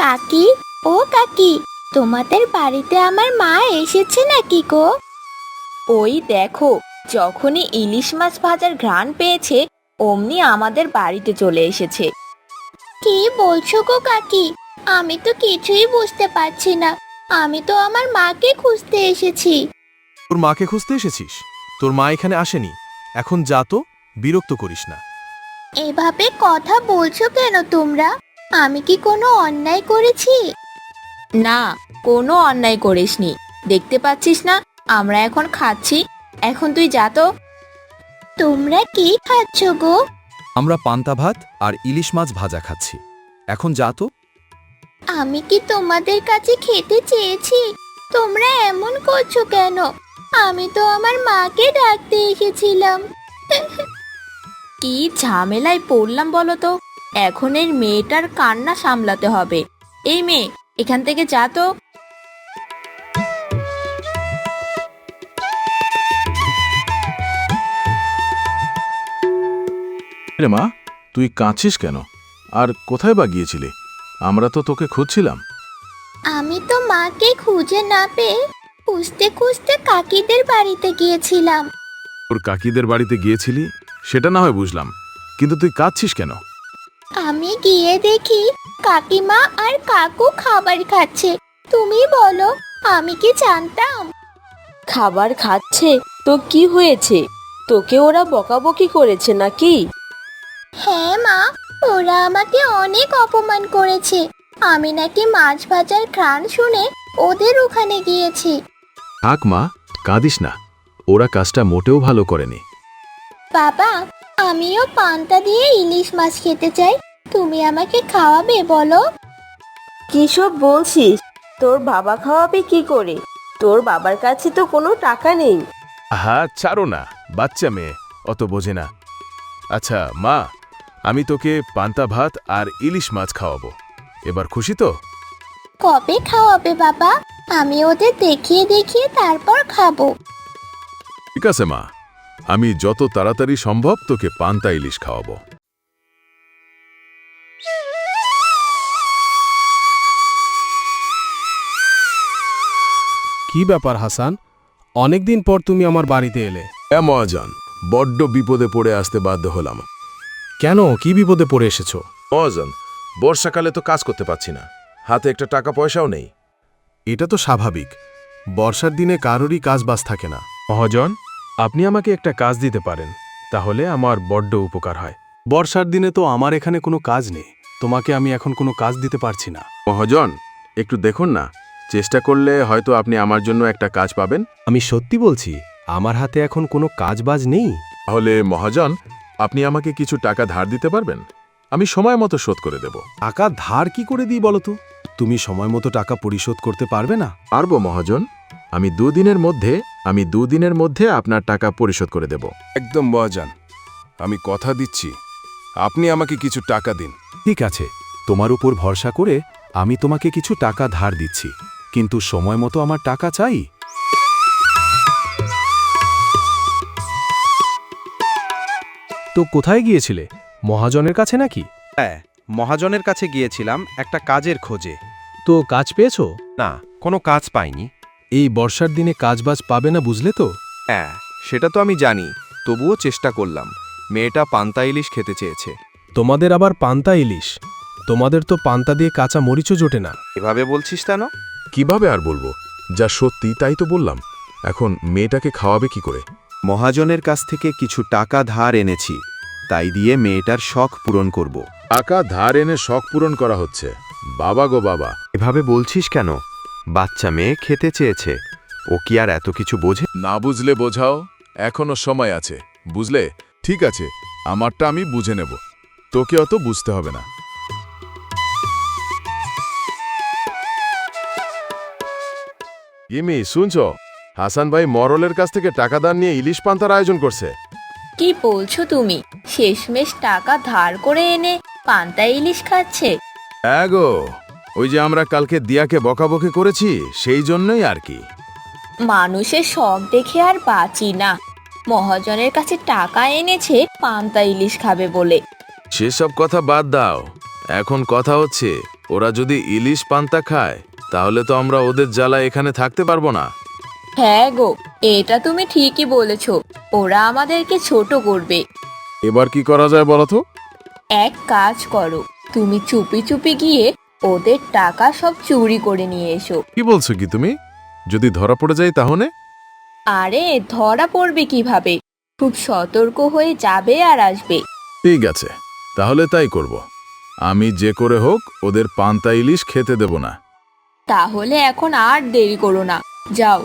কাকি, ও কাকি, তোমাদের বাড়িতে আমার মা এসেছে নাকি গো? ওই দেখো, যখনই ইলিশ মাছ ভাজার ঘ্রাণ পেয়েছে অমনি আমাদের বাড়িতে চলে এসেছে। কি বলছো গো কাকি? আমি তো কিছুই বুঝতে পারছি না। আমি তো আমার মাকে খুঁজতে এসেছি। তোর মাকে খুঁজতে এসেছিস? তোর মা এখানে আসেনি। এখন যা তো, বিরক্ত করিস না। এভাবে কথা বলছো কেন তোমরা? আমি কি কোনো অন্যায় করেছি? না, কোনো অন্যায় করিসনি। দেখতে পাচ্ছিস না আমরা এখন খাচ্ছি। এখন তুই যা তো। তোমরা কি খাচ্ছ গো? আমরা পান্তা ভাত আর ইলিশ মাছ ভাজা খাচ্ছি। এখন যা তো। আমি কি তোমাদের কাছে খেতে চেয়েছি? তোমরা এমন করছো কেন? আমি তো আমার মাকে ডাকতে এসেছিলাম। কি ঝামেলায় পড়লাম বলো তো। এখন এই মেয়েটার কান্না সামলাতে হবে। এই মেয়ে, এখান থেকে যা তো। রে মা, তুই কাঁদছিস কেন? আর কোথায় বা গিয়েছিলি? আমরা তো তোকে খুঁজছিলাম। আমি তো মাকে খুঁজে না পেয়ে খুঁজতে খুঁজতে কাকিদের বাড়িতে গিয়েছিলাম। তোর কাকিদের বাড়িতে গিয়েছিলি সেটা না হয় বুঝলাম, কিন্তু তুই কাঁদছিস কেন? আমি গিয়ে দেখি কাকিমা আর কাকু খাবার খাচ্ছে। তুমি বলো, আমি কি জানতাম? খাবার খাচ্ছে তো কি হয়েছে? তোকে ওরা বকাবকি করেছে নাকি? হ্যাঁ মা, ওরা আমাকে অনেক অপমান করেছে। আমি নাকি মাছ ভাজার ঘ্রাণ শুনে ওদের ওখানে গিয়েছি। থাক মা, কাঁদিস না। ওরা কাজটা মোটেও ভালো করেনি। বাবা, আমিও পান্তা দিয়ে ইলিশ মাছ খেতে চাই। তুমি আমাকে খাওয়াবে বলো? কিসব বলছিস? তোর বাবা খাওয়াবে কি করে? তোর বাবার কাছে তো কোনো টাকা নেই। হ্যাঁ, ছাড়ো না, বাচ্চা মেয়ে অত বোঝে না। আচ্ছা মা, আমি তোকে পান্তা ভাত আর ইলিশ মাছ খাওয়াবো। এবার খুশি তো? কবে খাওয়াবে বাবা? আমি ওদের দেখিয়ে দেখিয়ে তারপর খাবো। ঠিক আছে মা, আমি যত তাড়াতাড়ি সম্ভব তোকে পান্তা ইলিশ খাওয়াবো। কি ব্যাপার হাসান, অনেকদিন পর তুমি আমার বাড়িতে এলে? মহাজন, বড্ড বিপদে পড়ে আসতে বাধ্য হলাম। কেন, কি বিপদে পড়ে এসেছো? মহাজন, বর্ষাকালে তো কাজ করতে পারছি না, হাতে একটা টাকা পয়সাও নেই। এটা তো স্বাভাবিক, বর্ষার দিনে কারোরই কাজ বাজ থাকে না। মহাজন, আপনি আমাকে একটা কাজ দিতে পারেন, তাহলে আমার বড্ড উপকার হয়। বর্ষার দিনে তো আমার এখানে কোনো কাজ নেই, তোমাকে আমি এখন কোনো কাজ দিতে পারছি না। মহাজন, একটু দেখুন না, চেষ্টা করলে হয়তো আপনি আমার জন্য একটা কাজ পাবেন। আমি সত্যি বলছি, আমার হাতে এখন কোনো কাজ বাজ নেই। তাহলে মহাজন, আপনি আমাকে কিছু টাকা ধার দিতে পারবেন? আমি সময় মতো শোধ করে দেব। টাকা ধার কি করে দিই বলো তো? তুমি সময় মতো টাকা পরিশোধ করতে পারবে না? পারবো মহাজন, আমি দুদিনের মধ্যে আপনার টাকা পরিশোধ করে দেব। একদম মহাজন, আমি কথা দিচ্ছি, আপনি আমাকে কিছু টাকা দিন। ঠিক আছে, তোমার উপর ভরসা করে আমি তোমাকে কিছু টাকা ধার দিচ্ছি, কিন্তু সময় মতো আমার টাকা চাই। তো কোথায় গিয়েছিলে, মহাজনের কাছে নাকি? হ্যাঁ, মহাজনের কাছে গিয়েছিলাম একটা কাজের খোঁজে। তো কাজ পেয়েছো? না, কোনো কাজ পাইনি। এই বর্ষার দিনে কাজবাজ পাবে না, বুঝলে তো? হ্যাঁ, সেটা তো আমি জানি, তবুও চেষ্টা করলাম। মেয়েটা পান্তা ইলিশ খেতে চেয়েছে। তোমাদের আবার পান্তা ইলিশ? তোমাদের তো পান্তা দিয়ে কাঁচা মরিচও জোটে না। এভাবে বলছিস কেন? কিভাবে আর বলবো, যা সত্যি তাই তো বললাম। এখন মেয়েটাকে খাওয়াবে কি করে? মহাজনের কাছ থেকে কিছু টাকা ধার এনেছি, তাই দিয়ে মেয়েটার শখ পূরণ করব। টাকা ধার এনে শখ পূরণ করা হচ্ছে? বাবা গো বাবা! এভাবে বলছিস কেন? বাচ্চা মেয়ে খেতে চেয়েছে, ও কি আর এত কিছু বোঝে? না বুঝলে বোঝাও, এখনো সময় আছে, বুঝলে? ঠিক আছে, আমারটা আমি বুঝে নেব, তোকে অত বুঝতে হবে না। ইমি, শুনছ? হাসান ভাই মরলের কাছ থেকে টাকা দান নিয়ে ইলিশ পান্তার আয়োজন করছে। কি বলছো তুমি? শেষমেশ টাকা ধার করে এনে পান্তা ইলিশ খাচ্ছে? হ্যাঁ গো, ওই যে আমরা কালকে দিয়াকে বকাবকি করেছি, সেই জন্যই আর কি। মানুষের শখ দেখে আর বাঁচি না। মহাজনের কাছে টাকা এনেছে পান্তা ইলিশ খাবে বলে। সেসব কথা বাদ দাও, এখন কথা হচ্ছে ওরা যদি ইলিশ পান্তা খায় তাহলে তো আমরা ওদের জ্বালা এখানে থাকতে পারবো না। হ্যাঁ গো, এটা তুমি ঠিকই বলেছো। ওরা আমাদেরকে ছোট করবে। এবার কি করা যায় বলো তো? এক কাজ করো, তুমি চুপি চুপি গিয়ে ওদের টাকা সব চুরি করে নিয়ে এসো। কি বলছো কি তুমি? যদি ধরা পড়ে যায় তাহলে? আরে ধরা পড়বে কিভাবে? খুব সতর্ক হয়ে যাবে আর আসবে। ঠিক আছে, তাহলে তাই করব। আমি যে করে হোক ওদের পান্তা ইলিশ খেতে দেব না। তাহলে এখন আর দেরি করো না, যাও।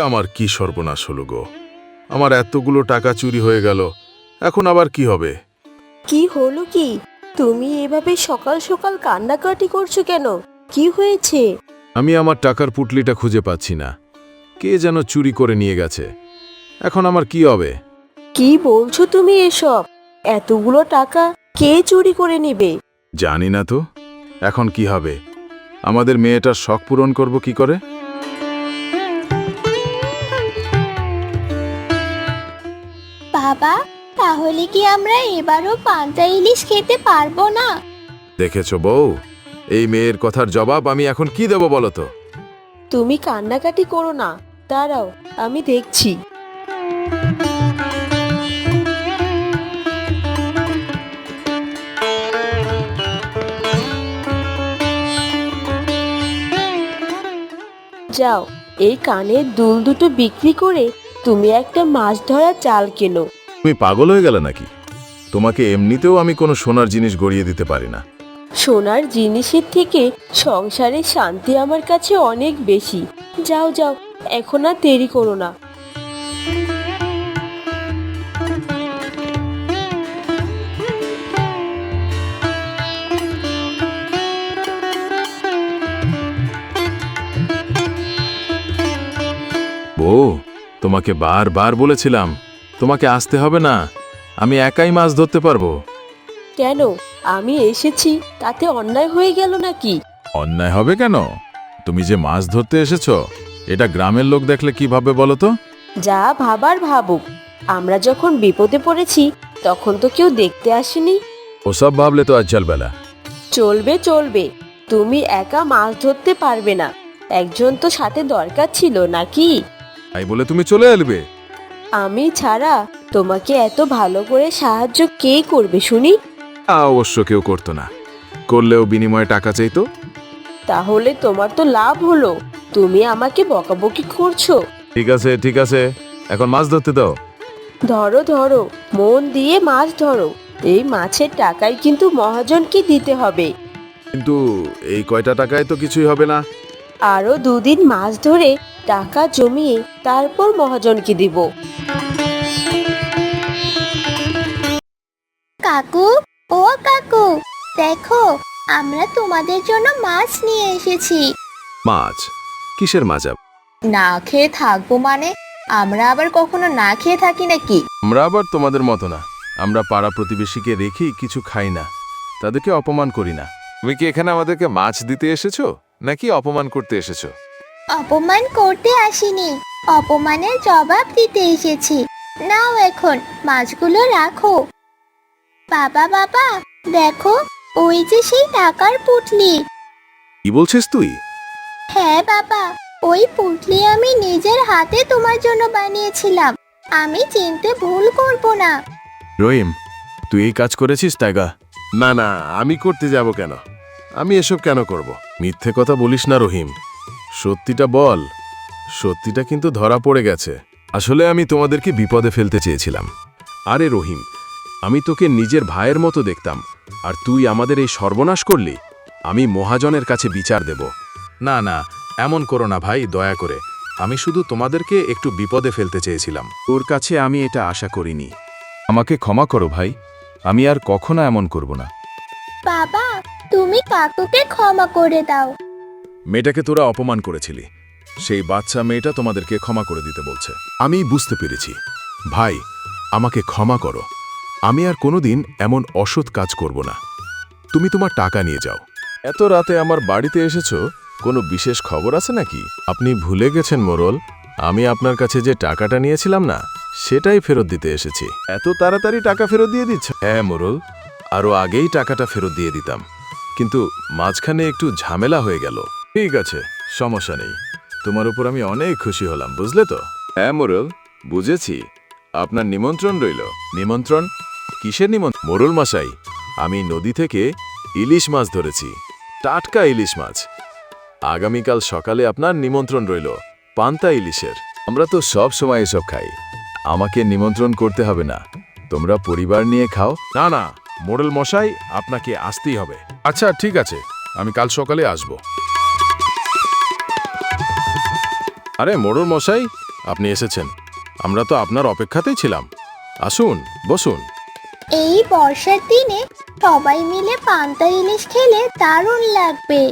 আমার কি সর্বনাশ হলো গো! আমার এতগুলো টাকা চুরি হয়ে গেল, এখন আবার কি হবে? কি হলো কি? তুমি এভাবে সকাল সকাল কান্নাকাটি করছো কেন? কি হয়েছে? আমি আমার টাকার পুটলিটা খুঁজে পাচ্ছি না। কে যেন চুরি করে নিয়ে গেছে। এখন আমার কি হবে? কি বলছো তুমি এসব? এতগুলো টাকা কে চুরি করে নেবে? জানি না তো, এখন কি হবে? আমাদের মেয়েটার শখ পূরণ করব কি করে? বাবা, তাহলে কি আমরা এবারও পান্তা ইলিশ খেতে পারবো না? দেখেছো বউ, এই মেয়ের কথার জবাব আমি এখন কি দেব বলো তো? তুমি কান্নাকাটি করো না, দাঁড়াও, আমি দেখছি। যাও, এই কানের দুল দুটো বিক্রি করে তুমি একটা মাছ ধরার জাল কেনো। তুমি পাগল হয়ে গেলে নাকি? তোমাকে এমনিতেও আমি কোনো সোনার জিনিস গড়িয়ে দিতে পারি না। সোনার জিনিসের থেকে সংসারের শান্তি আমার কাছে অনেক বেশি। যাও যাও, এখন আর দেরি করো না। বউ, তোমাকে বারবার বলেছিলাম তোমাকে আসতে হবে না, আমি একাই মাছ ধরতে পারবো। কেন, আমি এসেছি তাতে অন্যায় হয়ে গেল নাকি? অন্যায় হবে কেন? তুমি যে মাছ ধরতে এসেছো এটা গ্রামের লোক দেখলে কি ভাববে বলো তো? যা ভাবার ভাবুক, আমরা যখন বিপদে পড়েছি তখন তো কেউ দেখতে আসেনি। ওসব ভাবলে তো আজ বেলা। চলবে চলবে, তুমি একা মাছ ধরতে পারবে না, একজন তো সাথে দরকার ছিল নাকি? তাই বলে তুমি চলে আসবে? আমি ছাড়া তোমাকে এত ভালো করে সাহায্য কে করবে শুনি? অবশ্য কেউ করতো না, করলেও বিনিময়ে টাকা চাইতো। তাহলে তোমার তো লাভ হলো, তুমি আমাকে বকাবকি করছো। ঠিক আছে ঠিক আছে, এখন মাছ ধরতে দাও। ধরো ধরো, মন দিয়ে মাছ ধরো, এই মাছের টাকাই কিন্তু মহাজনকে দিতে হবে। কিন্তু এই কয়টা টাকায় তো কিছুই হবে না। আরো 2 দিন মাছ ধরে টাকা জমিয়ে তারপর মহাজনকে দিব। কাকু, ও কাকু, দেখো আমরা তোমাদের জন্য মাছ নিয়ে এসেছি। মাছ? কিসের মাছ? না খেয়ে থাকবো মানে? আমরা আবার কখনো না খেয়ে থাকি নাকি? আমরা আবার তোমাদের মতো না, আমরা পাড়া প্রতিবেশীকে রেখেই কিছু খাই না, তাদেরকে অপমান করি না। তুমি কি এখানে আমাদেরকে মাছ দিতে এসেছো নাকি অপমান করতে এসেছো? অপমান করতে আসিনি, অপমানের জবাব দিতে এসেছি। নাও এখন মাছগুলো রাখো। বাবা বাবা, দেখো ওই যে সেই টাকার পুঁটলি। কি বলছিস তুই? হ্যাঁ বাবা, ওই পুঁটলি আমি নিজের হাতে তোমার জন্য বানিয়েছিলাম। আমি চিনতে ভুল করব না। রহিম, তুই এই কাজ করেছিস টাইগা? না না, আমি করতে যাব কেন? আমি এসব কেন করব? মিথ্যে কথা বলিস না রহিম, সত্যিটা বল। সত্যিটা কিন্তু ধরা পড়ে গেছে। আসলে আমি তোমাদেরকে বিপদে ফেলতে চেয়েছিলাম। আরে রহিম, আমি তোকে নিজের ভাইয়ের মতো দেখতাম, আর তুই আমাদের এই সর্বনাশ করলি। আমি মহাজনের কাছে বিচার দেব। না না, এমন করো না ভাই, দয়া করে। আমি শুধু তোমাদেরকে একটু বিপদে ফেলতে চেয়েছিলাম। তোর কাছে আমি এটা আশা করিনি। আমাকে ক্ষমা করো ভাই, আমি আর কখনো এমন করব না। বাবা, তুমি কাকুকে ক্ষমা করে দাও। মেয়েটাকে তোরা অপমান করেছিলি, সেই বাচ্চা মেয়েটা তোমাদেরকে ক্ষমা করে দিতে বলছে। আমি বুঝতে পেরেছি। ভাই, আমাকে ক্ষমা করো। আমি আর কোনোদিন এমন অসৎ কাজ করব না। তুমি তোমার টাকা নিয়ে যাও। এত রাতে আমার বাড়িতে এসেছো, কোনো বিশেষ খবর আছে নাকি? আপনি ভুলে গেছেন মোরল, আমি আপনার কাছে যে টাকাটা নিয়েছিলাম না সেটাই ফেরত দিতে এসেছি। এত তাড়াতাড়ি টাকা ফেরত দিয়ে দিচ্ছ? হ্যাঁ মোরল, আরও আগেই টাকাটা ফেরত দিয়ে দিতাম, কিন্তু মাঝখানে একটু ঝামেলা হয়ে গেল। ঠিক আছে, সমস্যা নেই। তোমার উপর আমি অনেক খুশি হলাম, বুঝলে তো? হ্যাঁ মোরল, বুঝেছি। আপনার নিমন্ত্রণ রইল। নিমন্ত্রণ? কিসের নিমন্ত্রণ? মোরল মশাই, আমি নদী থেকে ইলিশ মাছ ধরেছি, টাটকা ইলিশ মাছ। আগামীকাল সকালে আপনার নিমন্ত্রণ রইল পান্তা ইলিশের। আমরা তো সব সময় এসব খাই, আমাকে নিমন্ত্রণ করতে হবে না। তোমরা পরিবার নিয়ে খাও। না না মোড়ল মশাই, আপনাকে আসতেই হবে। আচ্ছা ঠিক আছে, আমি কাল সকালে আসব। আরে মোড়ল মশাই, আপনি এসেছেন। আমরা তো আপনার অপেক্ষাতেই ছিলাম। আসুন, বসুন। এই বর্ষার দিনে সবাই মিলে পান্তা ইলিশ খেলে দারুণ লাগবে।